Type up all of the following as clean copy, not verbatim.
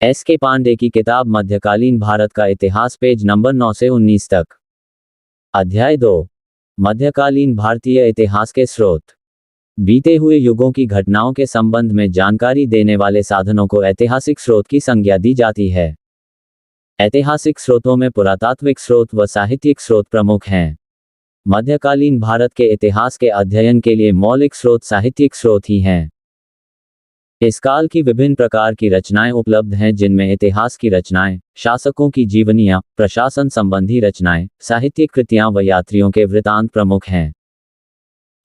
S के पांडे की किताब मध्यकालीन भारत का इतिहास, पेज नंबर 9 से 19 तक। अध्याय 2, मध्यकालीन भारतीय इतिहास के स्रोत। बीते हुए युगों की घटनाओं के संबंध में जानकारी देने वाले साधनों को ऐतिहासिक स्रोत की संज्ञा दी जाती है। ऐतिहासिक स्रोतों में पुरातात्विक स्रोत व साहित्यिक स्रोत प्रमुख हैं। मध्यकालीन भारत के इतिहास के अध्ययन के लिए मौलिक स्रोत साहित्यिक स्रोत ही हैं। इस काल की विभिन्न प्रकार की रचनाएं उपलब्ध हैं, जिनमें इतिहास की रचनाएं, शासकों की जीवनियां, प्रशासन संबंधी रचनाएं, साहित्यिक कृतियां व यात्रियों के वृतांत प्रमुख हैं।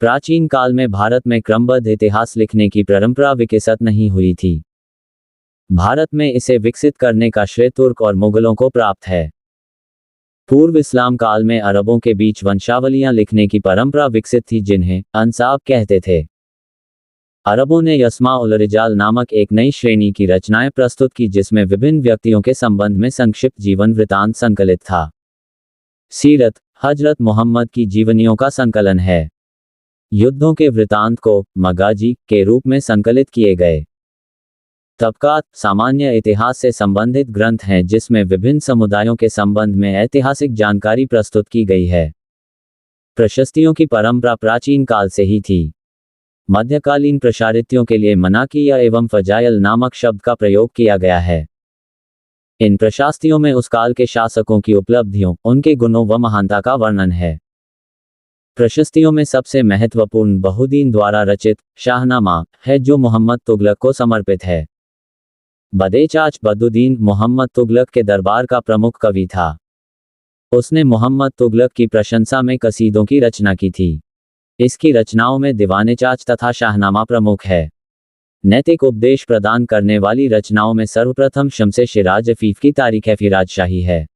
प्राचीन काल में भारत में क्रमबद्ध इतिहास लिखने की परंपरा विकसित नहीं हुई थी। भारत में इसे विकसित करने का श्रेय तुर्क और मुगलों को प्राप्त है। पूर्व इस्लाम काल में अरबों के बीच वंशावलियां लिखने की परंपरा विकसित थी, जिन्हें अंसाब कहते थे। अरबों ने यस्मा उल रिजाल नामक एक नई श्रेणी की रचनाएं प्रस्तुत की, जिसमें विभिन्न व्यक्तियों के संबंध में संक्षिप्त जीवन वृतांत संकलित था। सीरत हजरत मोहम्मद की जीवनियों का संकलन है। युद्धों के वृतांत को मगाजी के रूप में संकलित किए गए। तबकात सामान्य इतिहास से संबंधित ग्रंथ हैं, जिसमें विभिन्न समुदायों के संबंध में ऐतिहासिक जानकारी प्रस्तुत की गई है। प्रशस्तियों की परंपरा प्राचीन काल से ही थी। मध्यकालीन प्रशारित्यों के लिए मनाकिया एवं फजायल नामक शब्द का प्रयोग किया गया है। इन प्रशास्तियों में उस काल के शासकों की उपलब्धियों, उनके गुणों व महानता का वर्णन है। प्रशस्तियों में सबसे महत्वपूर्ण बहुदीन द्वारा रचित शाहनामा है, जो मोहम्मद तुगलक को समर्पित है। बदेचाच बदुद्दीन मोहम्मद तुगलक के दरबार का प्रमुख कवि था। उसने मोहम्मद तुगलक की प्रशंसा में कसीदों की रचना की थी। इसकी रचनाओं में दीवाने-चाच तथा शाहनामा प्रमुख है। नैतिक उपदेश प्रदान करने वाली रचनाओं में सर्वप्रथम शम्से शिराज अफीफ की तारीख फिराज शाही है।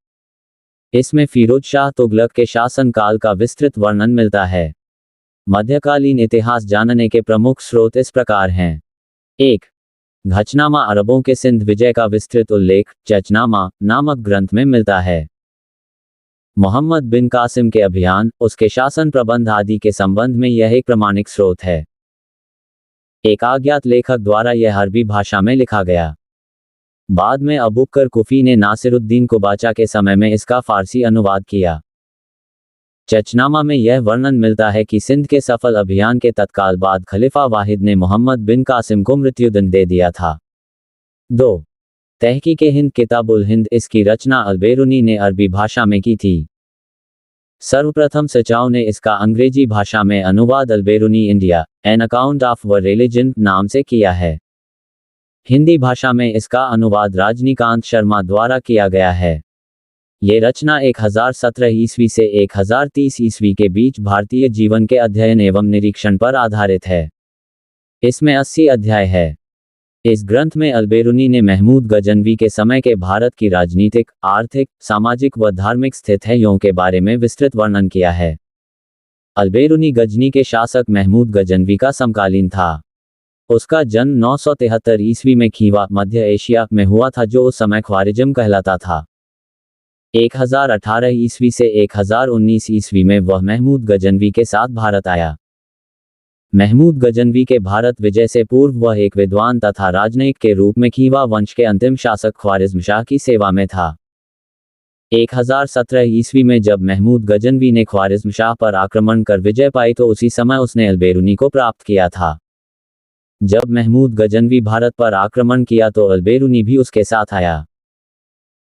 इसमें फिरोज शाह तुगलक के शासन काल का विस्तृत वर्णन मिलता है। मध्यकालीन इतिहास जानने के प्रमुख स्रोत इस प्रकार हैं। 1. घचनामा अरबों के सिंध विजय का विस्तृत उल्लेख चचनामा नामक ग्रंथ में मिलता है। मोहम्मद बिन कासिम के अभियान, उसके शासन प्रबंध आदि के संबंध में यह एक प्रामाणिक स्रोत है। एक अज्ञात लेखक द्वारा यह अरबी भाषा में लिखा गया। बाद में अबूबकर कुफी ने नासिरुद्दीन कुबाचा के समय में इसका फारसी अनुवाद किया। चचनामा में यह वर्णन मिलता है कि सिंध के सफल अभियान के तत्काल बाद खलीफा वाहिद ने मोहम्मद बिन कासिम को मृत्युदंड दे दिया था। 2. तहकीके हिंद किताबुल हिंद, इसकी रचना अलबेरुनी ने अरबी भाषा में की थी। सर्वप्रथम सचाओ ने इसका अंग्रेजी भाषा में अनुवाद अलबेरुनी इंडिया एन अकाउंट ऑफ व रिलीजन नाम से किया है। हिंदी भाषा में इसका अनुवाद रजनीकांत शर्मा द्वारा किया गया है। ये रचना 1017 ईस्वी से 1030 ईस्वी के बीच भारतीय जीवन के अध्ययन एवं निरीक्षण पर आधारित है। इसमें 80 अध्याय है। इस ग्रंथ में अलबेरुनी ने महमूद गजनवी के समय के भारत की राजनीतिक, आर्थिक, सामाजिक व धार्मिक स्थितियों के बारे में विस्तृत वर्णन किया है। अलबेरुनी गजनी के शासक महमूद गजनवी का समकालीन था। उसका जन्म 973 ईस्वी में खीवा, मध्य एशिया में हुआ था, जो उस समय ख्वारिज्म कहलाता था। 1018 ईस्वी से 1019 ईस्वी में वह महमूद गजनवी के साथ भारत आया। महमूद गजनवी के भारत विजय से पूर्व वह एक विद्वान तथा राजनयिक के रूप में खीवा वंश के अंतिम शासक ख्वारिज्म शाह की सेवा में था। 1017 ईस्वी में जब महमूद गजनवी ने ख्वारिज्म शाह पर आक्रमण कर विजय पाई, तो उसी समय उसने अलबेरुनी को प्राप्त किया था। जब महमूद गजनवी भारत पर आक्रमण किया तो अलबेरुनी भी उसके साथ आया।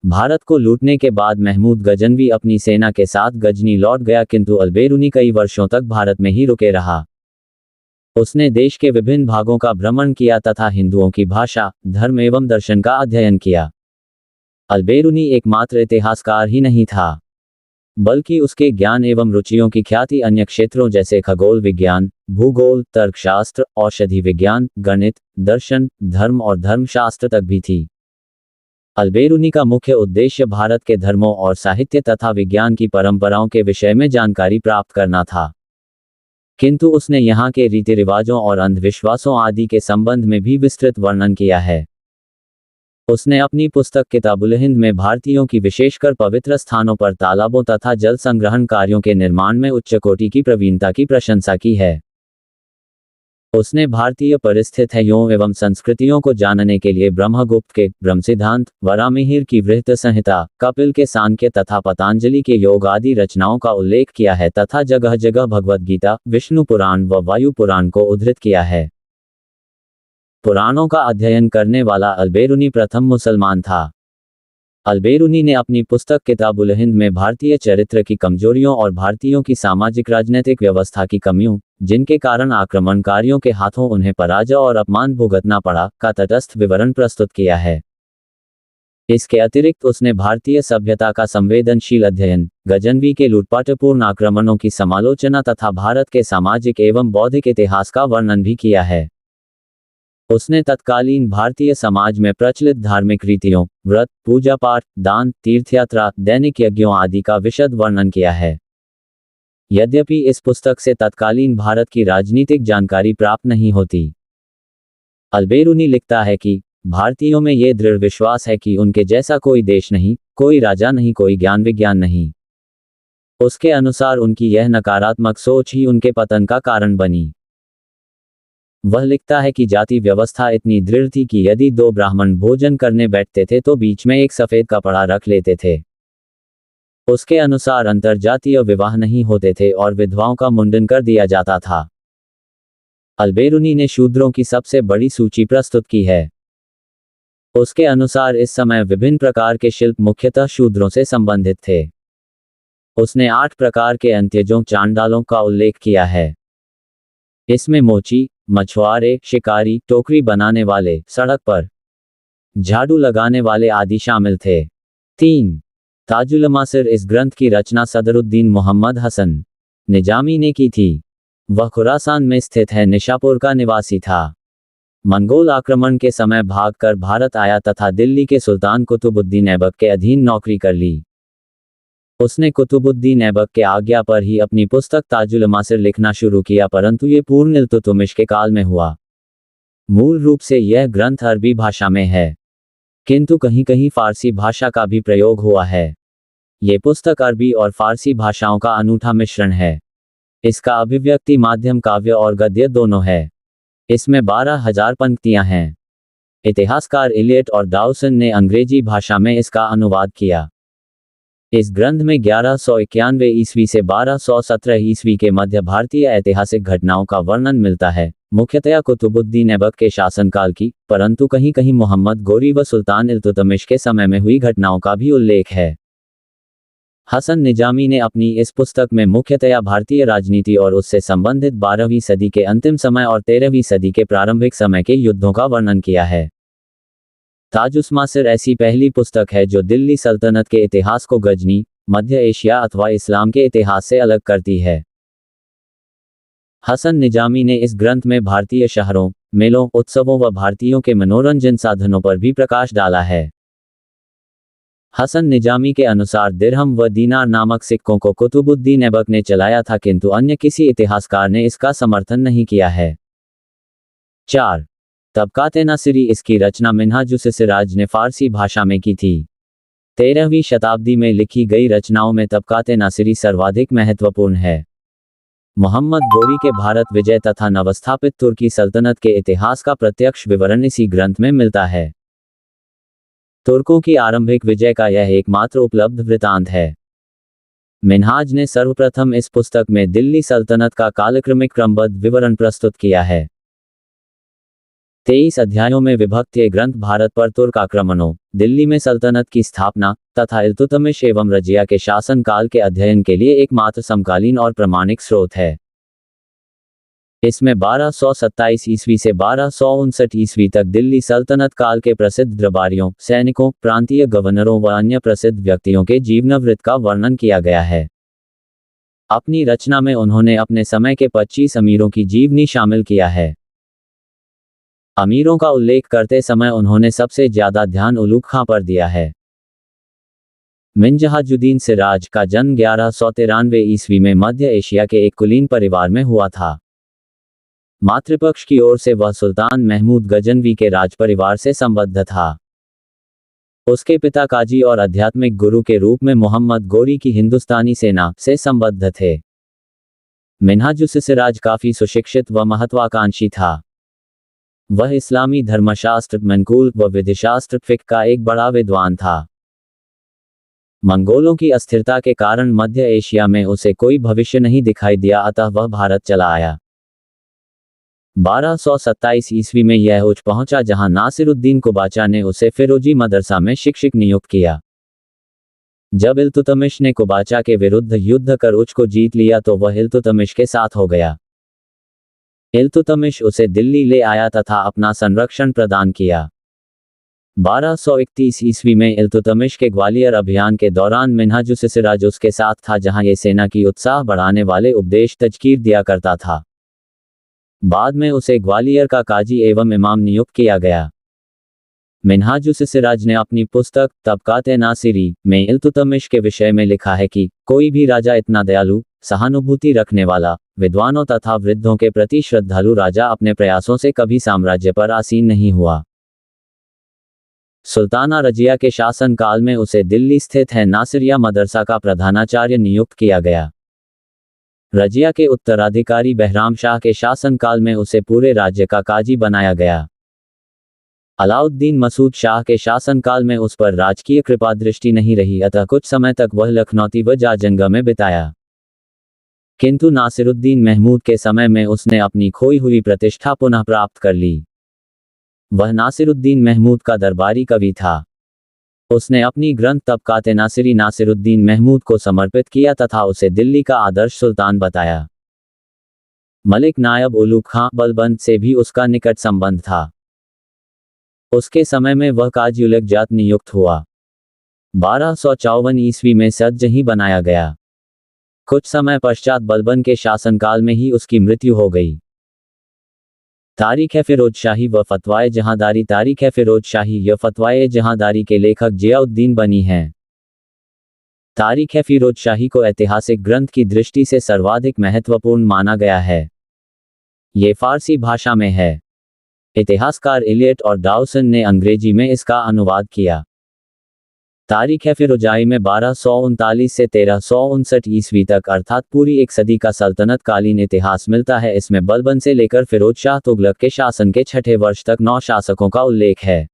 भारत को लूटने के बाद महमूद गजनवी अपनी सेना के साथ गजनी लौट गया, किंतु अलबेरुनी कई वर्षों तक भारत में ही रुके रहा। उसने देश के विभिन्न भागों का भ्रमण किया तथा हिंदुओं की भाषा, धर्म एवं दर्शन का अध्ययन किया। अलबेरुनी एकमात्र इतिहासकार ही नहीं था, बल्कि उसके ज्ञान एवं रुचियों की ख्याति अन्य क्षेत्रों जैसे खगोल विज्ञान, भूगोल, तर्कशास्त्र, औषधि विज्ञान, गणित, दर्शन, धर्म और धर्मशास्त्र तक भी थी। अलबेरुनी का मुख्य उद्देश्य भारत के धर्मों और साहित्य तथा विज्ञान की परंपराओं के विषय में जानकारी प्राप्त करना था, किंतु उसने यहाँ के रीति रिवाजों और अंधविश्वासों आदि के संबंध में भी विस्तृत वर्णन किया है। उसने अपनी पुस्तक किताबुल हिंद में भारतीयों की विशेषकर पवित्र स्थानों पर तालाबों तथा जल संग्रहण कार्यों के निर्माण में उच्च कोटि की प्रवीणता की प्रशंसा की है। उसने भारतीय परिस्थितियों एवं संस्कृतियों को जानने के लिए ब्रह्मगुप्त के ब्रह्म सिद्धांत, वराहमिहिर की वृत्त संहिता, कपिल के सांख्य तथा पतंजलि के योग आदि रचनाओं का उल्लेख किया है तथा जगह जगह भगवद गीता, विष्णु पुराण व वायु पुराण को उद्धृत किया है। पुराणों का अध्ययन करने वाला अल-बेरूनी प्रथम मुसलमान था। अल-बेरूनी ने अपनी पुस्तक किताबुल हिंद में भारतीय चरित्र की कमजोरियों और भारतीयों की सामाजिक राजनीतिक व्यवस्था की कमियों, जिनके कारण आक्रमणकारियों के हाथों उन्हें पराजय और अपमान भुगतना पड़ा, का तटस्थ विवरण प्रस्तुत किया है। इसके अतिरिक्त उसने भारतीय सभ्यता का संवेदनशील अध्ययन, गजनवी के लूटपाटपूर्ण आक्रमणों की समालोचना तथा भारत के सामाजिक एवं बौद्धिक इतिहास का वर्णन भी किया है। उसने तत्कालीन भारतीय समाज में प्रचलित धार्मिक रीतियों, व्रत, पूजा पाठ, दान, तीर्थयात्रा, दैनिक यज्ञों आदि का विशद वर्णन किया है। यद्यपि इस पुस्तक से तत्कालीन भारत की राजनीतिक जानकारी प्राप्त नहीं होती। अल-बेरूनी लिखता है कि भारतीयों में ये दृढ़ विश्वास है कि उनके जैसा कोई देश नहीं, कोई राजा नहीं, कोई ज्ञान विज्ञान नहीं। उसके अनुसार उनकी यह नकारात्मक सोच ही उनके पतन का कारण बनी। वह लिखता है कि जाति व्यवस्था इतनी दृढ़ थी कि यदि दो ब्राह्मण भोजन करने बैठते थे तो बीच में एक सफेद कपड़ा रख लेते थे। उसके अनुसार अंतरजातीय विवाह नहीं होते थे और विधवाओं का मुंडन कर दिया जाता था। अल-बेरूनी ने शूद्रों की सबसे बड़ी सूची प्रस्तुत की है। उसके अनुसार इस समय विभिन्न प्रकार के शिल्प मुख्यतः शूद्रों से संबंधित थे। उसने 8 प्रकार के अंत्यजों चांडालों का उल्लेख किया है। इसमें मोची, मछुआरे, शिकारी, टोकरी बनाने वाले, सड़क पर झाड़ू लगाने वाले आदि शामिल थे। 3. ताजुल मासिर। इस ग्रंथ की रचना सदरुद्दीन मोहम्मद हसन निजामी ने की थी। वह खुरासान में स्थित है निशापुर का निवासी था। मंगोल आक्रमण के समय भागकर भारत आया तथा दिल्ली के सुल्तान कुतुबुद्दीन ऐबक के अधीन नौकरी कर ली। उसने कुतुबुद्दीन ऐबक के आज्ञा पर ही अपनी पुस्तक ताजुल मासिर लिखना शुरू किया, परंतु ये पूर्ण इल्तुतमिश के काल में हुआ। मूल रूप से यह ग्रंथ अरबी भाषा में है, किंतु कहीं कहीं फारसी भाषा का भी प्रयोग हुआ है। ये पुस्तक अरबी और फारसी भाषाओं का अनूठा मिश्रण है। इसका अभिव्यक्ति माध्यम काव्य और गद्य दोनों है। इसमें 12,000 पंक्तियां हैं। इतिहासकार इलियट और डाउसन ने अंग्रेजी भाषा में इसका अनुवाद किया। इस ग्रंथ में 1191 ईस्वी से 1217 ईस्वी के मध्य भारतीय ऐतिहासिक घटनाओं का वर्णन मिलता है, मुख्यतया कुतुबुद्दीन ऐबक के शासनकाल की, परंतु कहीं कहीं मोहम्मद गोरी व सुल्तान इल्तुतमिश के समय में हुई घटनाओं का भी उल्लेख है। हसन निजामी ने अपनी इस पुस्तक में मुख्यतया भारतीय राजनीति और उससे संबंधित 12वीं सदी के अंतिम समय और 13वीं सदी के प्रारंभिक समय के युद्धों का वर्णन किया है। ताजुल मासिर ऐसी पहली पुस्तक है जो दिल्ली सल्तनत के इतिहास को गजनी, मध्य एशिया अथवा इस्लाम के इतिहास से अलग करती है। हसन निजामी ने इस ग्रंथ में भारतीय शहरों, मेलों, उत्सवों व भारतीयों के मनोरंजन साधनों पर भी प्रकाश डाला है। हसन निजामी के अनुसार दिरहम व दीनार नामक सिक्कों को कुतुबुद्दीन ऐबक ने चलाया था, किंतु अन्य किसी इतिहासकार ने इसका समर्थन नहीं किया है। 4. तबकात-ए-नासिरी। इसकी रचना मिन्हाजुस-ए-सिराज ने फारसी भाषा में की थी। 13वीं शताब्दी में लिखी गई रचनाओं में तबकात-ए-नासिरी सर्वाधिक महत्वपूर्ण है। मोहम्मद गोरी के भारत विजय तथा नवस्थापित तुर्की सल्तनत के इतिहास का प्रत्यक्ष विवरण इसी ग्रंथ में मिलता है। तुर्कों की आरंभिक विजय का यह एकमात्र उपलब्ध वृतांत है। मिन्हाज ने सर्वप्रथम इस पुस्तक में दिल्ली सल्तनत का कालक्रमिक क्रमबद्ध विवरण प्रस्तुत किया है। 23 अध्यायों में विभक्त ये ग्रंथ भारत पर तुर्क आक्रमणों, दिल्ली में सल्तनत की स्थापना तथा इल्तुतमिश एवं रजिया के शासनकाल के अध्ययन के लिए एकमात्र समकालीन और प्रमाणिक स्रोत है। इसमें 1227 ईस्वी से 1259 ईस्वी तक दिल्ली सल्तनत काल के प्रसिद्ध दरबारियों, सैनिकों, प्रांतीय गवर्नरों व अन्य प्रसिद्ध व्यक्तियों के जीवनवृत्त का वर्णन किया गया है। अपनी रचना में उन्होंने अपने समय के 25 अमीरों की जीवनी शामिल किया है। अमीरों का उल्लेख करते समय उन्होंने सबसे ज्यादा ध्यान उलूग खां पर दिया है। मिन्हाजुद्दीन सिराज का जन्म 1193 ईस्वी में मध्य एशिया के एक कुलीन परिवार में हुआ था। मातृपक्ष की ओर से वह सुल्तान महमूद गजनवी के राज परिवार से संबद्ध था। उसके पिता काजी और आध्यात्मिक गुरु के रूप में मोहम्मद गोरी की हिंदुस्तानी सेना से संबद्ध थे। मिन्हाजुस्सिराज काफी सुशिक्षित व महत्वाकांक्षी था। वह इस्लामी धर्मशास्त्र, मनकूल व विधिशास्त्र फिक्ह का एक बड़ा विद्वान था। मंगोलों की अस्थिरता के कारण मध्य एशिया में उसे कोई भविष्य नहीं दिखाई दिया, अतः वह भारत चला आया। 1227 ईस्वी में यह उच्च पहुंचा जहां नासिरुद्दीन कुबाचा ने उसे फिरोजी मदरसा में शिक्षक नियुक्त किया। जब इल्तुतमिश ने कुबाचा के विरुद्ध युद्ध कर उच्च को जीत लिया तो वह इल्तुतमिश के साथ हो गया। इल्तुतमिश उसे दिल्ली ले आया तथा अपना संरक्षण प्रदान किया। 1231 ईस्वी में इल्तुतमिश के ग्वालियर अभियान के दौरान मिन्हाजुस्सिराज उसके साथ था, जहां ये सेना की उत्साह बढ़ाने वाले उपदेश तजकीर दिया करता था। बाद में उसे ग्वालियर का काजी एवं इमाम नियुक्त किया गया। मिन्हाजुस्सिराज ने अपनी पुस्तक तबकात-ए-नासिरी में इल्तुतमिश के विषय में लिखा है कि कोई भी राजा इतना दयालु, सहानुभूति रखने वाला, विद्वानों तथा वृद्धों के प्रति श्रद्धालु राजा अपने प्रयासों से कभी साम्राज्य पर आसीन नहीं हुआ। सुल्ताना रजिया के शासन काल में उसे दिल्ली स्थित है नासिरिया मदरसा का प्रधानाचार्य नियुक्त किया गया। रजिया के उत्तराधिकारी बहराम शाह के शासनकाल में उसे पूरे राज्य का काजी बनाया गया। अलाउद्दीन मसूद शाह के शासनकाल में उस पर राजकीय कृपा दृष्टि नहीं रही, अतः कुछ समय तक वह लखनौती व जाजंगा में बिताया। किंतु नासिरुद्दीन महमूद के समय में उसने अपनी खोई हुई प्रतिष्ठा पुनः प्राप्त कर ली। वह नासिरुद्दीन महमूद का दरबारी कवि था। उसने अपनी ग्रंथ तबकात-ए-नासिरी नासिरुद्दीन महमूद को समर्पित किया तथा उसे दिल्ली का आदर्श सुल्तान बताया। मलिक नायब उलूग खां बलबंद से भी उसका निकट संबंध था। उसके समय में वह काजी उलग जात नियुक्त हुआ। 1254 ईस्वी में सदजही बनाया गया। कुछ समय पश्चात बलबन के शासनकाल में ही उसकी मृत्यु हो गई। तारीख फिरोज शाही व फतवाए जहांदारी। तारीख फिरोज शाही य फतवाए जहांदारी के लेखक जियाउद्दीन बनी हैं। तारीख फिरोज शाही को ऐतिहासिक ग्रंथ की दृष्टि से सर्वाधिक महत्वपूर्ण माना गया है। ये फारसी भाषा में है। इतिहासकार इलियट और डाउसन ने अंग्रेजी में इसका अनुवाद किया। तारीख फिरोजाई में 1239 से 1359 ईस्वी तक अर्थात पूरी एक सदी का सल्तनत कालीन इतिहास मिलता है। इसमें बलबन से लेकर फिरोज शाह तुगलक के शासन के 6ठे वर्ष तक 9 शासकों का उल्लेख है।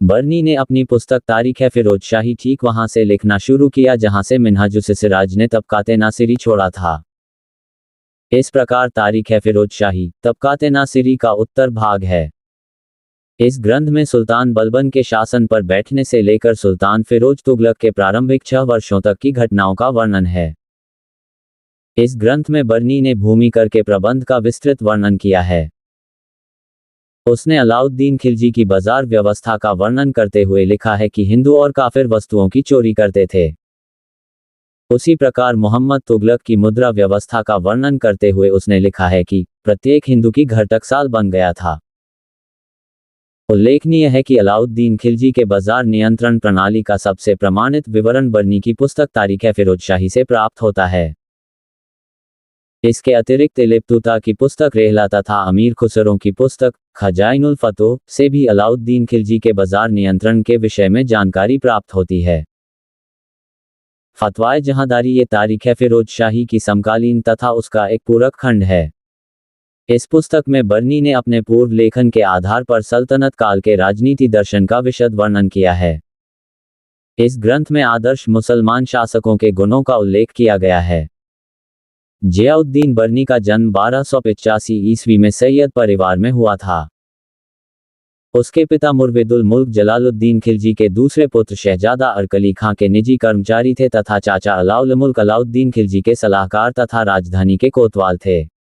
बर्नी ने अपनी पुस्तक तारीख फिरोज शाही ठीक वहां से लिखना शुरू किया जहां से मिन्हाजुस्सिराज ने तबकात-ए-नासिरी छोड़ा था। इस प्रकार तारीख फिरोज शाही तबकात-ए-नासिरी का उत्तर भाग है। इस ग्रंथ में सुल्तान बलबन के शासन पर बैठने से लेकर सुल्तान फिरोज तुगलक के प्रारंभिक 6 वर्षों तक की घटनाओं का वर्णन है। इस ग्रंथ में बर्नी ने भूमिकर के प्रबंध का विस्तृत वर्णन किया है। उसने अलाउद्दीन खिलजी की बाजार व्यवस्था का वर्णन करते हुए लिखा है कि हिंदू और काफिर वस्तुओं की चोरी करते थे। उसी प्रकार मोहम्मद तुगलक की मुद्रा व्यवस्था का वर्णन करते हुए उसने लिखा है कि प्रत्येक हिंदू की घर टकसाल बन गया था। उल्लेखनीय है कि अलाउद्दीन खिलजी के बाजार नियंत्रण प्रणाली का सबसे प्रमाणित विवरण बर्नी की पुस्तक तारीख फिरोज शाही से प्राप्त होता है। इसके अतिरिक्त इलिप्तुता की पुस्तक रेहला तथा अमीर खुसरों की पुस्तक खजाइनुल फतोह से भी अलाउद्दीन खिलजी के बाजार नियंत्रण के विषय में जानकारी प्राप्त होती है। फतवाए जहांदारी ये तारीख फिरोज शाही की समकालीन तथा उसका एक पूरक खंड है। इस पुस्तक में बर्नी ने अपने पूर्व लेखन के आधार पर सल्तनत काल के राजनीति दर्शन का विशद वर्णन किया है। इस ग्रंथ में आदर्श मुसलमान शासकों के गुणों का उल्लेख किया गया है। जियाउद्दीन बर्नी का जन्म 1285 ईस्वी में सैयद परिवार में हुआ था। उसके पिता मुर्विदुल मुल्क जलालुद्दीन खिलजी के दूसरे पुत्र शहजादा अरकली खां के निजी कर्मचारी थे तथा चाचा अलाउल मुल्क अलाउद्दीन खिलजी के सलाहकार तथा राजधानी के कोतवाल थे।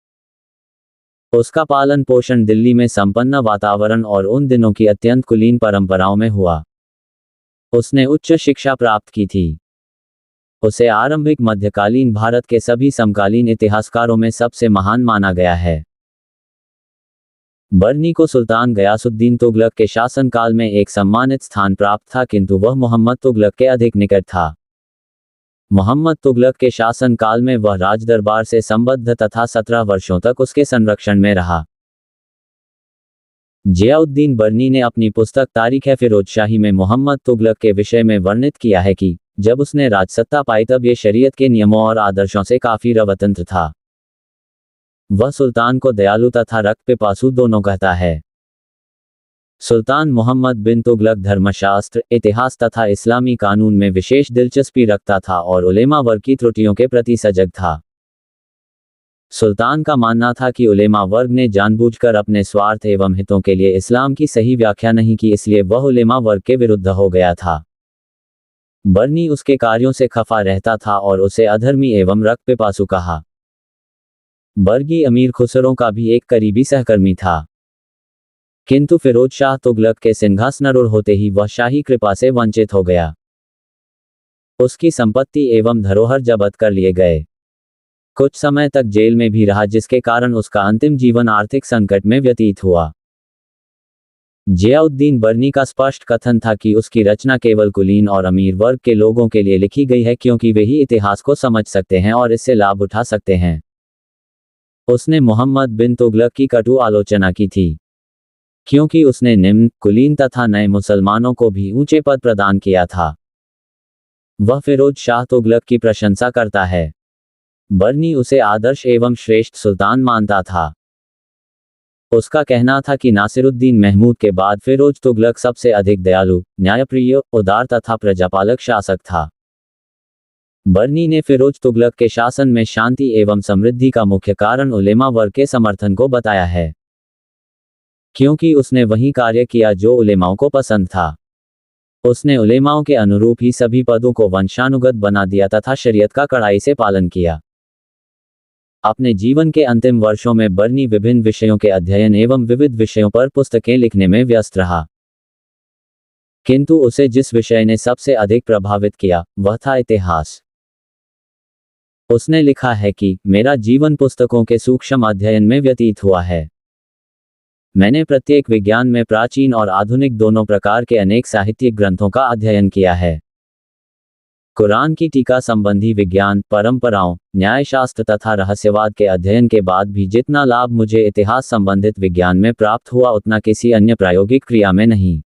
उसका पालन पोषण दिल्ली में संपन्न वातावरण और उन दिनों की अत्यंत कुलीन परंपराओं में हुआ। उसने उच्च शिक्षा प्राप्त की थी। उसे आरंभिक मध्यकालीन भारत के सभी समकालीन इतिहासकारों में सबसे महान माना गया है। बर्नी को सुल्तान गयासुद्दीन तुगलक के शासनकाल में एक सम्मानित स्थान प्राप्त था, किंतु वह मोहम्मद तुगलक के अधिक निकट था। मोहम्मद तुगलक के शासनकाल में वह राजदरबार से संबद्ध तथा 17 वर्षों तक उसके संरक्षण में रहा। जियाउद्दीन बर्नी ने अपनी पुस्तक तारीख फिरोज शाही में मोहम्मद तुगलक के विषय में वर्णित किया है कि जब उसने राजसत्ता पाई तब ये शरीयत के नियमों और आदर्शों से काफी स्वतंत्र था। वह सुल्तान को दयालु तथा रक्त-पिपासु दोनों कहता है। सुल्तान मोहम्मद बिन तुगलक धर्मशास्त्र, इतिहास तथा इस्लामी कानून में विशेष दिलचस्पी रखता था और उलेमा वर्ग की त्रुटियों के प्रति सजग था। सुल्तान का मानना था कि उलेमा वर्ग ने जानबूझकर अपने स्वार्थ एवं हितों के लिए इस्लाम की सही व्याख्या नहीं की, इसलिए वह उलेमा वर्ग के विरुद्ध हो गया था। बर्नी उसके कार्यों से खफा रहता था और उसे अधर्मी एवं रक्त-पिपासु कहा। बर्गी अमीर खुसरो का भी एक करीबी सहकर्मी था, किंतु फिरोज शाह तुगलक के सिंहासनारूढ़ होते ही वह शाही कृपा से वंचित हो गया। उसकी संपत्ति एवं धरोहर जब्त कर लिए गए। कुछ समय तक जेल में भी रहा, जिसके कारण उसका अंतिम जीवन आर्थिक संकट में व्यतीत हुआ। जियाउद्दीन बर्नी का स्पष्ट कथन था कि उसकी रचना केवल कुलीन और अमीर वर्ग के लोगों के लिए लिखी गई है, क्योंकि वे ही इतिहास को समझ सकते हैं और इससे लाभ उठा सकते हैं। उसने मोहम्मद बिन तुगलक की कटु आलोचना की थी, क्योंकि उसने निम्न, कुलीन तथा नए मुसलमानों को भी ऊंचे पद प्रदान किया था। वह फिरोज शाह तुगलक की प्रशंसा करता है। बर्नी उसे आदर्श एवं श्रेष्ठ सुल्तान मानता था। उसका कहना था कि नासिरुद्दीन महमूद के बाद फिरोज तुगलक सबसे अधिक दयालु, न्यायप्रिय, उदार तथा प्रजापालक शासक था। बर्नी ने फिरोज तुगलक के शासन में शांति एवं समृद्धि का मुख्य कारण उलेमा वर्ग के समर्थन को बताया है, क्योंकि उसने वही कार्य किया जो उलेमाओं को पसंद था। उसने उलेमाओं के अनुरूप ही सभी पदों को वंशानुगत बना दिया तथा शरीयत का कड़ाई से पालन किया। अपने जीवन के अंतिम वर्षों में बर्नी विभिन्न विषयों के अध्ययन एवं विविध विषयों पर पुस्तकें लिखने में व्यस्त रहा, किंतु उसे जिस विषय ने सबसे अधिक प्रभावित किया वह था इतिहास। उसने लिखा है कि मेरा जीवन पुस्तकों के सूक्ष्म अध्ययन में व्यतीत हुआ है। मैंने प्रत्येक विज्ञान में प्राचीन और आधुनिक दोनों प्रकार के अनेक साहित्यिक ग्रंथों का अध्ययन किया है। कुरान की टीका संबंधी विज्ञान, परंपराओं, न्यायशास्त्र तथा रहस्यवाद के अध्ययन के बाद भी जितना लाभ मुझे इतिहास संबंधित विज्ञान में प्राप्त हुआ उतना किसी अन्य प्रायोगिक क्रिया में नहीं।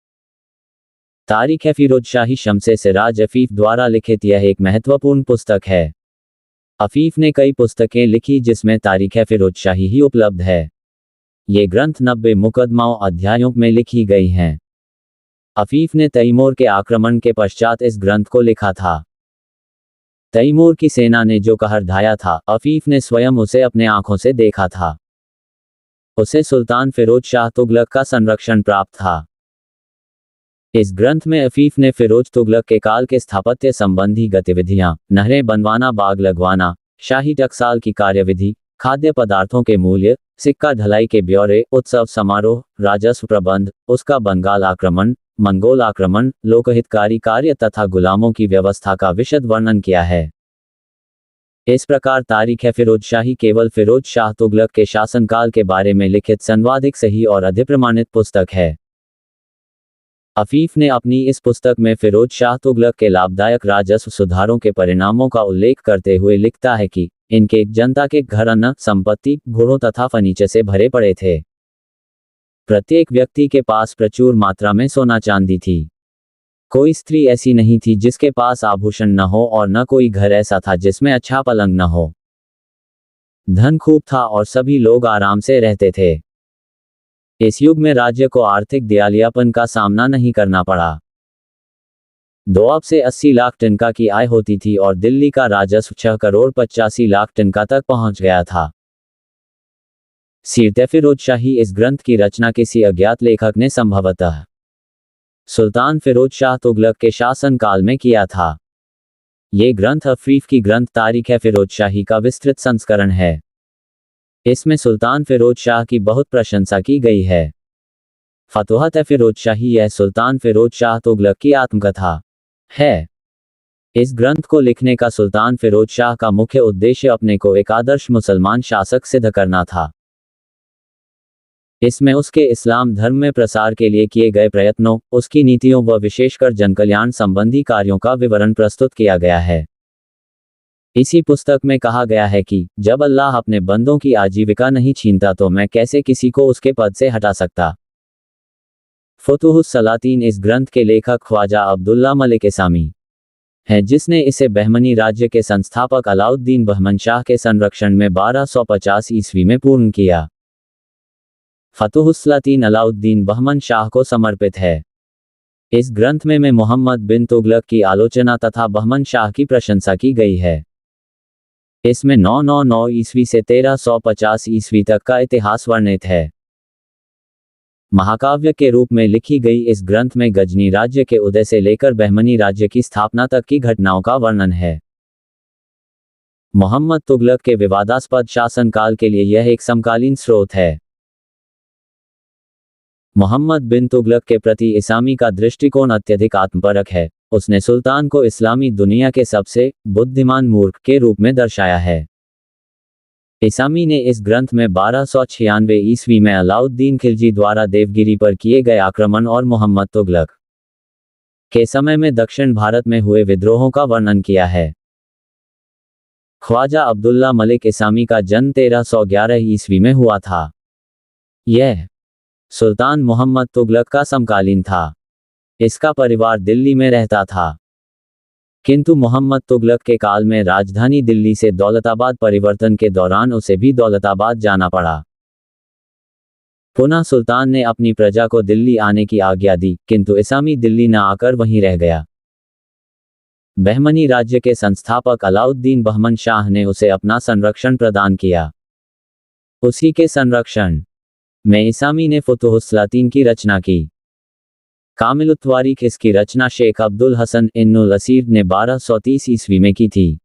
तारीख फिरोज शाही शम्से सिराज अफीफ द्वारा लिखित यह एक महत्वपूर्ण पुस्तक है। अफीफ ने कई पुस्तकें लिखी जिसमें तारीख फिरोज शाही ही उपलब्ध है। ये ग्रंथ 90 मुकदमाओं अध्यायों में लिखी गई हैं। अफीफ ने तैमूर के आक्रमण के पश्चात इस ग्रंथ को लिखा था। तैमूर की सेना ने जो कहर ढाया था, अफीफ ने स्वयं उसे अपने आंखों से देखा था। उसे सुल्तान फिरोज शाह तुगलक का संरक्षण प्राप्त था। इस ग्रंथ में अफीफ ने फिरोज तुगलक के काल के स्थापत्य संबंधी गतिविधियां, नहरें बनवाना, बाग लगवाना, शाही टकसाल की कार्यविधि, खाद्य पदार्थों के मूल्य, सिक्का ढलाई के ब्यौरे, उत्सव समारोह, राजस्व प्रबंध, उसका बंगाल आक्रमण, मंगोल आक्रमण, लोकहितकारी कार्य तथा गुलामों की व्यवस्था का विशद वर्णन किया है। इस प्रकार तारीख फिरोज शाही केवल फिरोज शाह तुगलक के शासनकाल के बारे में लिखित सर्वाधिक सही और अधिप्रमाणित पुस्तक है। अफीफ ने अपनी इस पुस्तक में फिरोज शाह तुगलक के लाभदायक राजस्व सुधारों के परिणामों का उल्लेख करते हुए लिखता है कि इनके जनता के घर अन्न, संपत्ति, घोड़ों तथा फर्नीचर से भरे पड़े थे। प्रत्येक व्यक्ति के पास प्रचुर मात्रा में सोना चांदी थी। कोई स्त्री ऐसी नहीं थी जिसके पास आभूषण न हो और न कोई घर ऐसा था जिसमें अच्छा पलंग न हो। धन खूब था और सभी लोग आराम से रहते थे। इस युग में राज्य को आर्थिक दिवालियापन का सामना नहीं करना पड़ा। दोआब से 80 लाख टन की आय होती थी और दिल्ली का राजस्व 6 करोड़ 85 लाख टन तक पहुंच गया था। सीरत फिरोज शाही इस ग्रंथ की रचना किसी अज्ञात लेखक ने संभवतः सुल्तान फिरोज शाह तुगलक के शासन काल में किया था। ये ग्रंथ अफीफ की ग्रंथ तारीख फिरोज शाही का विस्तृत संस्करण है। इसमें सुल्तान फिरोज शाह की बहुत प्रशंसा की गई है। फतुहत फिरोज शाही यह सुल्तान फिरोज शाह तुगलक की आत्मकथा है। इस ग्रंथ को लिखने का सुल्तान फिरोज शाह का मुख्य उद्देश्य अपने को एक आदर्श मुसलमान शासक सिद्ध करना था। इसमें उसके इस्लाम धर्म में प्रसार के लिए किए गए प्रयत्नों, उसकी नीतियों व विशेषकर जनकल्याण संबंधी कार्यों का विवरण प्रस्तुत किया गया है। इसी पुस्तक में कहा गया है कि जब अल्लाह अपने बंदों की आजीविका नहीं छीनता तो मैं कैसे किसी को उसके पद से हटा सकता। फुतुहुस सलातीन इस ग्रंथ के लेखक ख्वाजा अब्दुल्ला मलिक इसामी है जिसने इसे बहमनी राज्य के संस्थापक अलाउद्दीन बहमन शाह के संरक्षण में 1250 ईस्वी में पूर्ण किया। फतहुस्सलातीन अलाउद्दीन बहमन शाह को समर्पित है। इस ग्रंथ में मोहम्मद बिन तुगलक की आलोचना तथा बहमन शाह की प्रशंसा की गई है। इसमें 999 ईस्वी से 1350 ईस्वी तक का इतिहास वर्णित है। महाकाव्य के रूप में लिखी गई इस ग्रंथ में गजनी राज्य के उदय से लेकर बहमनी राज्य की स्थापना तक की घटनाओं का वर्णन है। मोहम्मद तुगलक के विवादास्पद शासनकाल के लिए यह एक समकालीन स्रोत है। मोहम्मद बिन तुगलक के प्रति इसामी का दृष्टिकोण अत्यधिक आत्मपरक है। उसने सुल्तान को इस्लामी दुनिया के सबसे बुद्धिमान मूर्ख के रूप में दर्शाया है। इसामी ने इस ग्रंथ में 1296 ईस्वी में अलाउद्दीन खिलजी द्वारा देवगिरी पर किए गए आक्रमण और मोहम्मद तुगलक के समय में दक्षिण भारत में हुए विद्रोहों का वर्णन किया है। ख्वाजा अब्दुल्ला मलिक इसामी का जन्म 1311 ईस्वी में हुआ था। यह सुल्तान मोहम्मद तुगलक का समकालीन था। इसका परिवार दिल्ली में रहता था, किंतु मोहम्मद तुगलक के काल में राजधानी दिल्ली से दौलताबाद परिवर्तन के दौरान उसे भी दौलताबाद जाना पड़ा। पुनः सुल्तान ने अपनी प्रजा को दिल्ली आने की आज्ञा दी, किंतु इसामी दिल्ली न आकर वहीं रह गया। बहमनी राज्य के संस्थापक अलाउद्दीन बहमन शाह ने उसे अपना संरक्षण प्रदान किया। उसी के संरक्षण में इसामी ने फुतुहुस्सलातीन की रचना की। कामिलुत्वारीख इसकी रचना शेख अब्दुल हसन इन्नुल असीर ने 1230 ईस्वी में की थी।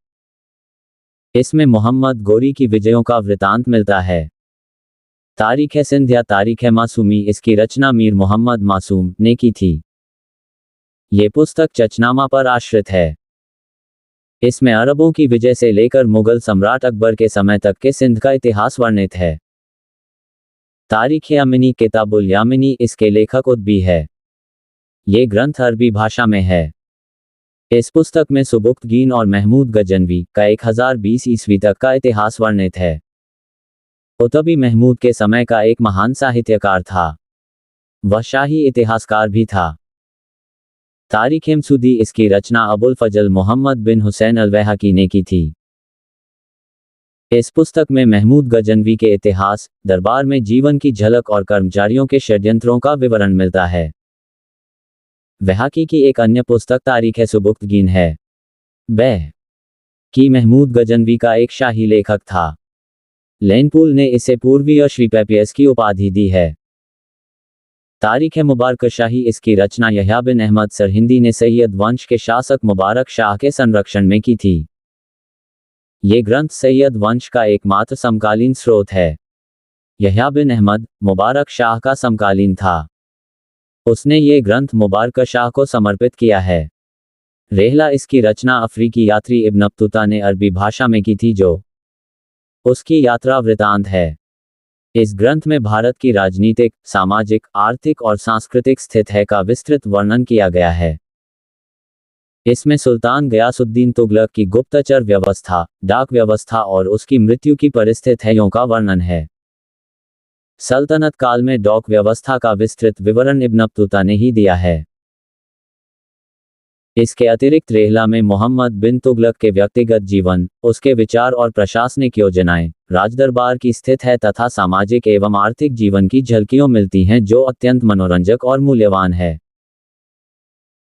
इसमें मोहम्मद गोरी की विजयों का वृतांत मिलता है। तारीख सिंध या तारीख मासूमी इसकी रचना मीर मोहम्मद मासूम ने की थी। ये पुस्तक चचनामा पर आश्रित है। इसमें अरबों की विजय से लेकर मुगल सम्राट अकबर के समय तक के सिंध का इतिहास वर्णित है। तारीख यामिनी किताबुल यामिनी इसके लेखक उद्बी है। ये ग्रंथ अरबी भाषा में है। इस पुस्तक में सुबुक्तगीन और महमूद गजनवी का 1020 ईस्वी तक का इतिहास वर्णित है। उतबी महमूद के समय का एक महान साहित्यकार था। वह शाही इतिहासकार भी था। तारीख मसूदी इसकी रचना अबुल फजल मोहम्मद बिन हुसैन अलवैहाकी ने की थी। इस पुस्तक में महमूद गजनवी के इतिहास, दरबार में जीवन की झलक और कर्मचारियों के षड्यंत्रों का विवरण मिलता है। वैहाकी की एक अन्य पुस्तक तारीख सुबुक्तगीन है। वह की महमूद गजनवी का एक शाही लेखक था। लेनपूल ने इसे पूर्वीय श्रीपेपियस की उपाधि दी है। तारीख मुबारक शाही इसकी रचना यहया बिन अहमद सरहिंदी ने सैयद वंश के शासक मुबारक शाह के संरक्षण में की थी। ये ग्रंथ सैयद वंश का एकमात्र समकालीन स्रोत है। यहया बिन अहमद मुबारक शाह का समकालीन था। उसने ये ग्रंथ मुबारक शाह को समर्पित किया है। रेहला इसकी रचना अफ्रीकी यात्री इब्न बतूता ने अरबी भाषा में की थी, जो उसकी यात्रा वृतांत है। इस ग्रंथ में भारत की राजनीतिक, सामाजिक, आर्थिक और सांस्कृतिक स्थिति का विस्तृत वर्णन किया गया है। इसमें सुल्तान गयासुद्दीन तुगलक की गुप्तचर व्यवस्था, डाक व्यवस्था और उसकी मृत्यु की परिस्थितियों का वर्णन है। सल्तनत काल में डाक व्यवस्था का विस्तृत विवरण इब्न बतूता ने ही दिया है। इसके अतिरिक्त रेहला में मोहम्मद बिन तुगलक के व्यक्तिगत जीवन, उसके विचार और प्रशासनिक योजनाएं, राजदरबार की स्थिति है तथा सामाजिक एवं आर्थिक जीवन की झलकियां मिलती हैं, जो अत्यंत मनोरंजक और मूल्यवान है।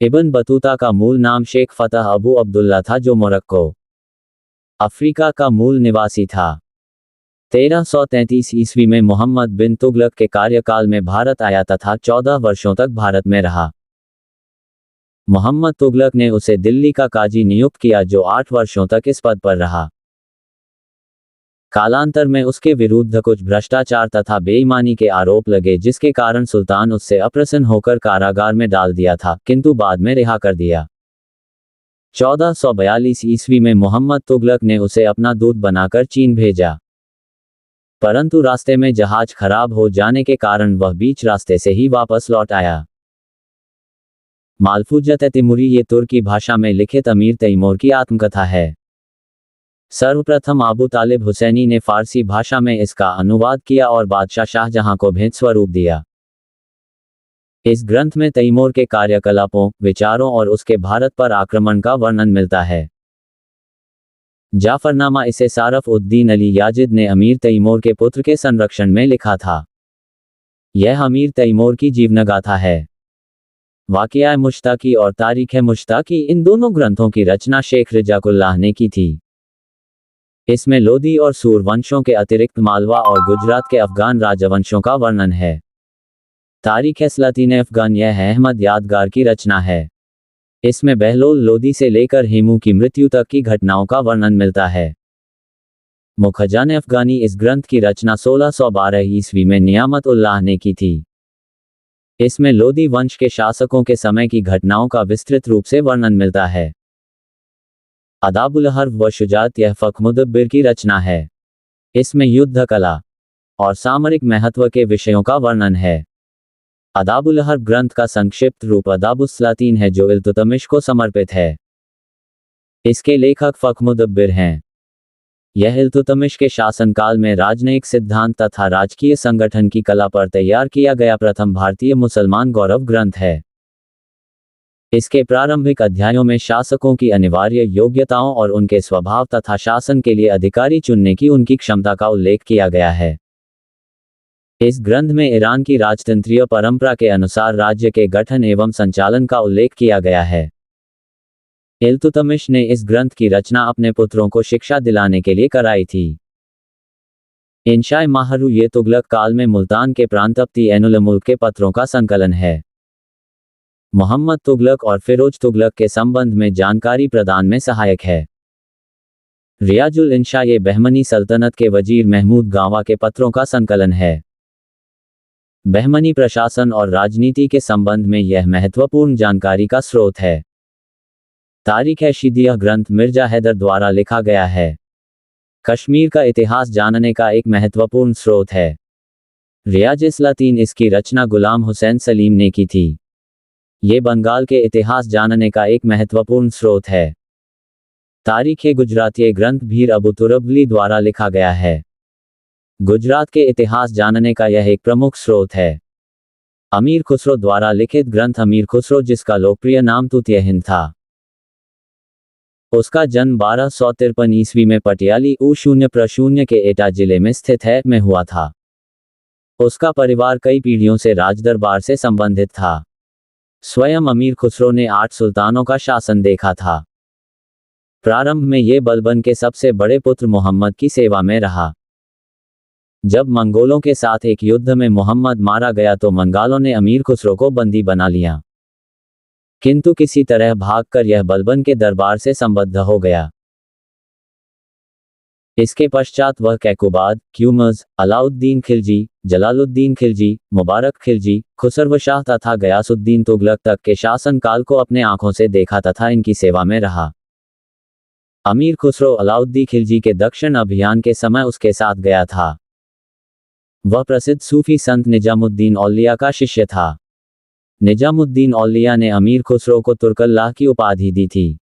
इब्न बतूता का मूल नाम शेख फतह अबू अब्दुल्ला था, जो मोरक्को, अफ्रीका का मूल निवासी था। 1333 ईस्वी में मोहम्मद बिन तुगलक के कार्यकाल में भारत आया तथा 14 वर्षों तक भारत में रहा। मोहम्मद तुगलक ने उसे दिल्ली का काजी नियुक्त किया, जो 8 वर्षों तक इस पद पर रहा। कालांतर में उसके विरुद्ध कुछ भ्रष्टाचार तथा बेईमानी के आरोप लगे, जिसके कारण सुल्तान उससे अप्रसन्न होकर कारागार में डाल दिया था, किंतु बाद में रिहा कर दिया। 1442 ईस्वी में मोहम्मद तुगलक ने उसे अपना दूत बनाकर चीन भेजा, परंतु रास्ते में जहाज खराब हो जाने के कारण वह बीच रास्ते से ही वापस लौट आया। मालफूजत तिमुरी ये तुर्की भाषा में लिखित अमीर तैमूर की आत्मकथा है। सर्वप्रथम अबू तालिब हुसैनी ने फारसी भाषा में इसका अनुवाद किया और बादशाह शाहजहां को भेंट स्वरूप दिया। इस ग्रंथ में तैमूर के कार्यकलापों, विचारों और उसके भारत पर आक्रमण का वर्णन मिलता है। जाफरनामा इसे सारफ उद्दीन अली याजिद ने अमीर तैमूर के पुत्र के संरक्षण में लिखा था। यह अमीर तैमूर की जीवनगाथा है। वाक़िया मुश्ताकी और तारीख़ मुश्ताकी इन दोनों ग्रंथों की रचना शेख रिजाकुल्लाह ने की थी। इसमें लोदी और सूर वंशों के अतिरिक्त मालवा और गुजरात के अफगान राजवंशों का वर्णन है। तारीख़ सलातीन अफगान यह अहमद यादगार की रचना है। इसमें बहलोल लोदी से लेकर हेमू की मृत्यु तक की घटनाओं का वर्णन मिलता है। मुखजान अफगानी इस ग्रंथ की रचना 1612 ईस्वी में नियामत उल्लाह ने की थी। इसमें लोदी वंश के शासकों के समय की घटनाओं का विस्तृत रूप से वर्णन मिलता है। अदाबुल हर्ब व शुजात यह फ़ख्र-मुदब्बिर की रचना है। इसमें युद्ध कला और सामरिक महत्व के विषयों का वर्णन है। अदाबुल हर्ब ग्रंथ का संक्षिप्त रूप अदाबुस सलातीन है जो इल्तुतमिश को समर्पित है। इसके लेखक फ़ख्र-मुदब्बिर हैं। यह इल्तुतमिश के शासनकाल में राजनयिक सिद्धांत तथा राजकीय संगठन की कला पर तैयार किया गया प्रथम भारतीय मुसलमान गौरव ग्रंथ है। इसके प्रारंभिक अध्यायों में शासकों की अनिवार्य योग्यताओं और उनके स्वभाव तथा शासन के लिए अधिकारी चुनने की उनकी क्षमता का उल्लेख किया गया है। इस ग्रंथ में ईरान की राजतंत्रीय परंपरा के अनुसार राज्य के गठन एवं संचालन का उल्लेख किया गया है। इल्तुतमिश ने इस ग्रंथ की रचना अपने पुत्रों को शिक्षा दिलाने के लिए कराई थी। इंशाए माहरू ये तुगलक काल में मुल्तान के प्रांतपति ऐनुल मुल्क के पत्रों का संकलन है। मोहम्मद तुगलक और फिरोज तुगलक के संबंध में जानकारी प्रदान में सहायक है। रियाजुल इंशा ये बहमनी सल्तनत के वजीर महमूद गावा के पत्रों का संकलन है। बहमनी प्रशासन और राजनीति के संबंध में यह महत्वपूर्ण जानकारी का स्रोत है। तारीख़ शिदिया ग्रंथ मिर्जा हैदर द्वारा लिखा गया है। कश्मीर का इतिहास जानने का एक महत्वपूर्ण स्रोत है। रियाज सलातीन इसकी रचना गुलाम हुसैन सलीम ने की थी। ये बंगाल के इतिहास जानने का एक महत्वपूर्ण स्रोत है। तारीख़ गुजराती ग्रंथ भीर अबू तुरबली द्वारा लिखा गया है। गुजरात के इतिहास जानने का यह एक प्रमुख स्रोत है। अमीर खुसरो द्वारा लिखित ग्रंथ अमीर खुसरो जिसका लोकप्रिय नाम तूतिया हिंद था। उसका जन्म 1253 ईस्वी में पटियाली ऊ-0-0 के एटा जिले में स्थित है में हुआ था। उसका परिवार कई पीढ़ियों से राजदरबार से संबंधित था। स्वयं अमीर खुसरो ने 8 सुल्तानों का शासन देखा था। प्रारंभ में ये बलबन के सबसे बड़े पुत्र मोहम्मद की सेवा में रहा। जब मंगोलों के साथ एक युद्ध में मोहम्मद मारा गया तो मंगालों ने अमीर खुसरो को बंदी बना लिया, किंतु किसी तरह भागकर यह बलबन के दरबार से संबद्ध हो गया। इसके पश्चात वह कैकुबाद, क्यूमर्स, अलाउद्दीन खिलजी, जलालुद्दीन खिलजी, मुबारक खिलजी, खुसरव शाह तथा गयासुद्दीन तुगलक तक के शासनकाल को अपने आंखों से देखा तथा इनकी सेवा में रहा। अमीर खुसरो अलाउद्दीन खिलजी के दक्षिण अभियान के समय उसके साथ गया था। वह प्रसिद्ध सूफी संत निजामुद्दीन औलिया का शिष्य था। निजामुद्दीन औलिया ने अमीर खुसरो को तुर्कल्लाह की उपाधि दी थी।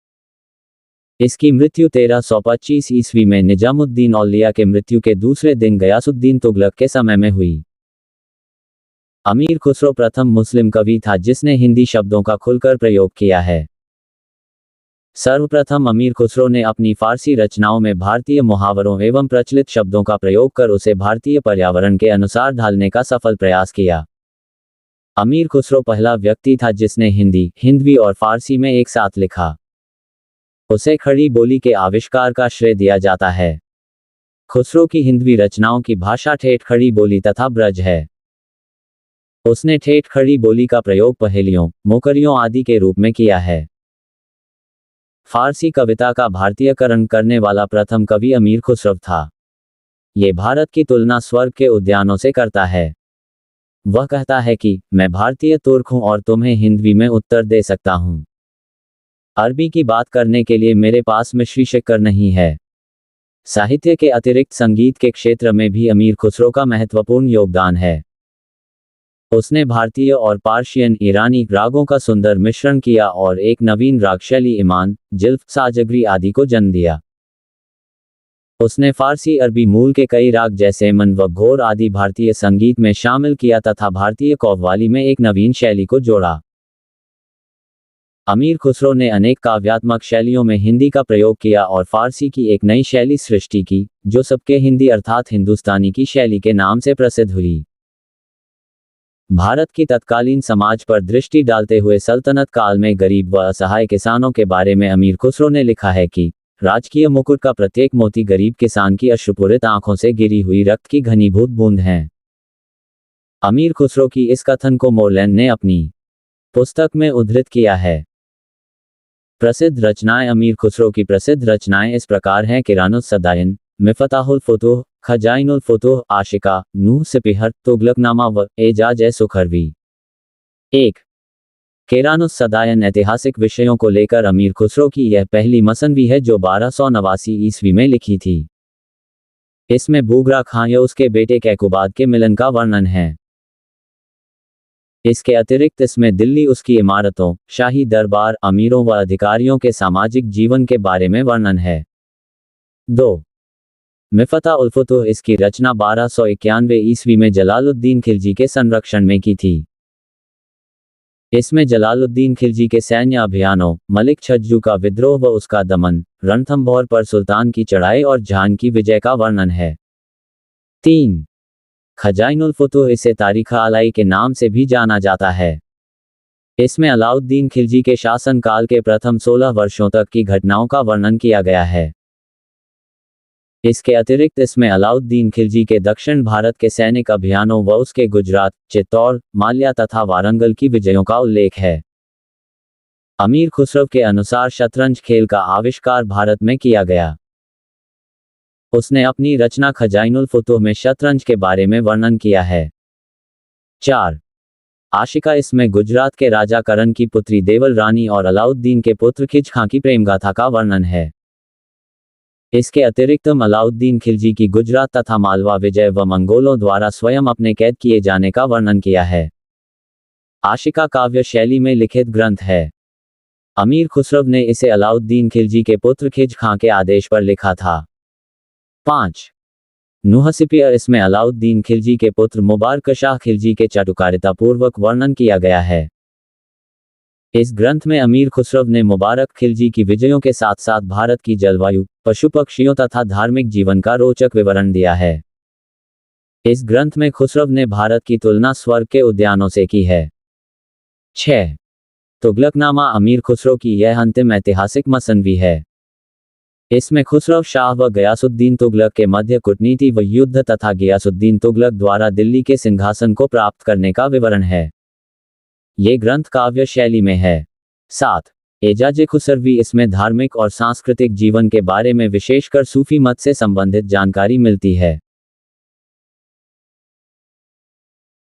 इसकी मृत्यु 1325 ईस्वी में निजामुद्दीन औलिया के मृत्यु के दूसरे दिन गयासुद्दीन तुगलक के समय में हुई। अमीर खुसरो प्रथम मुस्लिम कवि था जिसने हिंदी शब्दों का खुलकर प्रयोग किया है। सर्वप्रथम अमीर खुसरो ने अपनी फारसी रचनाओं में भारतीय मुहावरों एवं प्रचलित शब्दों का प्रयोग कर उसे भारतीय पर्यावरण के अनुसार ढालने का सफल प्रयास किया। अमीर खुसरो पहला व्यक्ति था जिसने हिंदी, हिंदवी और फारसी में एक साथ लिखा। उसे खड़ी बोली के आविष्कार का श्रेय दिया जाता है। खुसरो की हिंदवी रचनाओं की भाषा ठेठ खड़ी बोली तथा ब्रज है। उसने ठेठ खड़ी बोली का प्रयोग पहेलियों, मोकरियों आदि के रूप में किया है। फारसी कविता का भारतीयकरण करने वाला प्रथम कवि अमीर खुसरो था। ये भारत की तुलना स्वर्ग के उद्यानों से करता है। वह कहता है कि मैं भारतीय तुर्क हूं और तुम्हें हिंदवी में उत्तर दे सकता हूं। अरबी की बात करने के लिए मेरे पास मिश्री शक्कर नहीं है। साहित्य के अतिरिक्त संगीत के क्षेत्र में भी अमीर खुसरो का महत्वपूर्ण योगदान है। उसने भारतीय और पार्शियन ईरानी रागों का सुंदर मिश्रण किया और एक नवीन राग शैली इमान, जिल्फ, साजगरी आदि को जन्म दिया। उसने फारसी अरबी मूल के कई राग जैसे मन व घोर आदि भारतीय संगीत में शामिल किया तथा भारतीय कव्वाली में एक नवीन शैली को जोड़ा। अमीर खुसरो ने अनेक काव्यात्मक शैलियों में हिंदी का प्रयोग किया और फारसी की एक नई शैली सृष्टि की, जो सबके हिंदी अर्थात हिंदुस्तानी की शैली के नाम से प्रसिद्ध हुई। भारत की तत्कालीन समाज पर दृष्टि डालते हुए सल्तनत काल में गरीब व असहाय किसानों के बारे में अमीर खुसरो ने लिखा है कि राजकीय मुकुट का प्रत्येक मोती गरीब किसान की अश्रुपूरित आंखों से गिरी हुई रक्त की घनीभूत बूंद है। अमीर खुसरो की इस कथन को मोरलैंड ने अपनी पुस्तक में उद्धृत किया है। प्रसिद्ध रचनाएं। अमीर खुसरो की प्रसिद्ध रचनाएं इस प्रकार हैं: किरानुस सदायन, मिफ़ताहुल फुतूह, खजाइनुल फुतूह, आशिका, नूह सिपहर, तुगलकनामा व एजाज ए सुखरवी। 1. किरानुस सदायन ऐतिहासिक विषयों को लेकर अमीर खुसरो की यह पहली मसनवी है जो 1289 ईस्वी में लिखी थी। इसमें बुगरा खां या उसके बेटे कैकुबाद के मिलन का वर्णन है। इसके अतिरिक्त इसमें दिल्ली उसकी इमारतों, शाही दरबार, अमीरों व अधिकारियों के सामाजिक जीवन के बारे में वर्णन है। 2. मिफ़ताहुल फुतूह इसकी रचना 1291 ईस्वी में जलालुद्दीन खिलजी के संरक्षण में की थी। इसमें जलालुद्दीन खिलजी के सैन्य अभियानों, मलिक छज्जू का विद्रोह व उसका दमन, रणथंभौर पर सुल्तान की चढ़ाई और जहान की विजय का वर्णन है। 3. खजाइनुल फुतूह इसे तारीख़ अलाई के नाम से भी जाना जाता है। इसमें अलाउद्दीन खिलजी के शासनकाल के प्रथम 16 वर्षों तक की घटनाओं का वर्णन किया गया है। इसके अतिरिक्त इसमें अलाउद्दीन खिलजी के दक्षिण भारत के सैनिक अभियानों व उसके गुजरात, चित्तौड़, माल्या तथा वारंगल की विजयों का उल्लेख है। अमीर खुसरो के अनुसार शतरंज खेल का आविष्कार भारत में किया गया। उसने अपनी रचना खजाइनुल फुतूह में शतरंज के बारे में वर्णन किया है। 4. आशिका इसमें गुजरात के राजा करण की पुत्री देवल रानी और अलाउद्दीन के पुत्र खिज खां की प्रेमगाथा का वर्णन है। इसके अतिरिक्त अलाउद्दीन खिलजी की गुजरात तथा मालवा विजय व मंगोलों द्वारा स्वयं अपने कैद किए जाने का वर्णन किया है। आशिका काव्य शैली में लिखित ग्रंथ है। अमीर खुसरो ने इसे अलाउद्दीन खिलजी के पुत्र खिज खां के आदेश पर लिखा था। 5. नूह सिपहर इसमें अलाउद्दीन खिलजी के पुत्र मुबारक शाह खिलजी के चाटुकारिता पूर्वक वर्णन किया गया है। इस ग्रंथ में अमीर खुसरो ने मुबारक खिलजी की विजयों के साथ साथ भारत की जलवायु, पशु पक्षियों तथा धार्मिक जीवन का रोचक विवरण दिया है। इस ग्रंथ में खुसरो ने भारत की तुलना स्वर्ग के उद्यानों से की है। 6. तुगलकनामा अमीर खुसरो की यह अंतिम ऐतिहासिक मसनवी है। इसमें खुसरो शाह व गयासुद्दीन तुगलक के मध्य कूटनीति व युद्ध तथा गयासुद्दीन तुगलक द्वारा दिल्ली के सिंहासन को प्राप्त करने का विवरण है। ये ग्रंथ काव्य शैली में है। 7. एजाज खुसरवी इसमें धार्मिक और सांस्कृतिक जीवन के बारे में विशेषकर सूफी मत से संबंधित जानकारी मिलती है।